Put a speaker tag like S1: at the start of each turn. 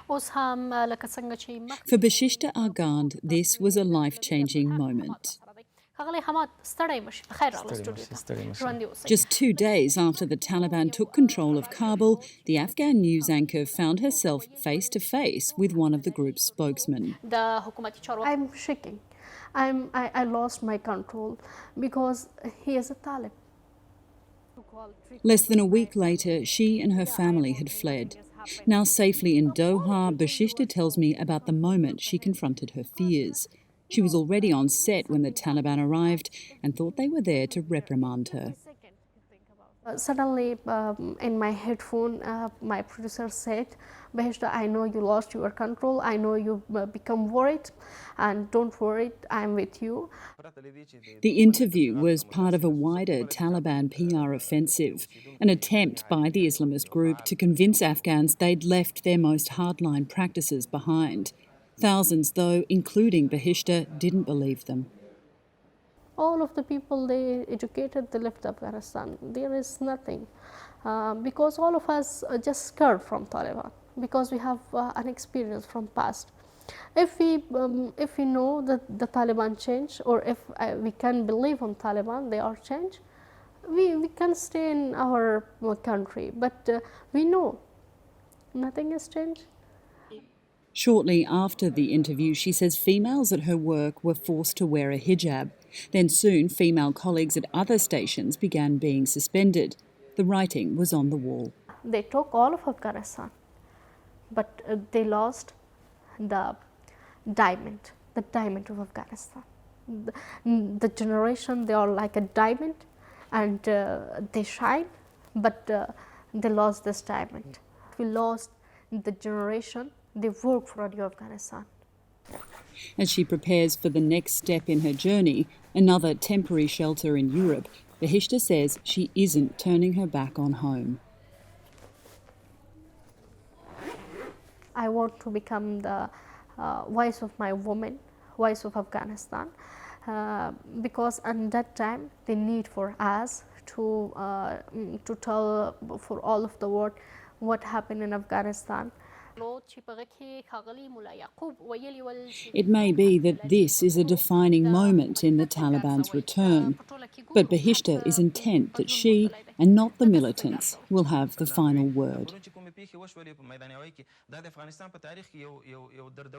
S1: For Bashishta Argand, this was a life-changing moment. Just 2 days after the Taliban took control of Kabul, the Afghan news anchor found herself face-to-face with one of the group's spokesmen.
S2: I'm shaking. I lost my control because he is a Talib.
S1: Less than a week later, she and her family had fled. Now safely in Doha, Bashishta tells me about the moment she confronted her fears. She was already on set when the Taliban arrived and thought they were there to reprimand her.
S2: Suddenly, in my headphone, my producer said, "Bahishta, I know you lost your control. I know you become worried, and don't worry, I'm with you."
S1: The interview was part of a wider Taliban PR offensive, an attempt by the Islamist group to convince Afghans they'd left their most hardline practices behind. Thousands, though, including Bahishta, didn't believe them.
S2: All of the people they educated, they left Afghanistan. There is nothing, because all of us are just scared from Taliban, because we have an experience from past. If we know that the Taliban change, or if we can believe on Taliban, they are changed, we can stay in our country. But we know nothing has changed.
S1: Shortly after the interview, she says females at her work were forced to wear a hijab. Then soon, female colleagues at other stations began being suspended. The writing was on the wall.
S2: They took all of Afghanistan, but they lost the diamond of Afghanistan. The generation, they are like a diamond, and they shine, but they lost this diamond. We lost the generation. They work for a new Afghanistan.
S1: As she prepares for the next step in her journey, another temporary shelter in Europe, Bahishta says she isn't turning her back on home.
S2: I want to become the voice of my women, voice of Afghanistan, because at that time the need for us to tell for all of the world what happened in Afghanistan.
S1: It may be that this is a defining moment in the Taliban's return, but Bahishta is intent that she, and not the militants, will have the final word.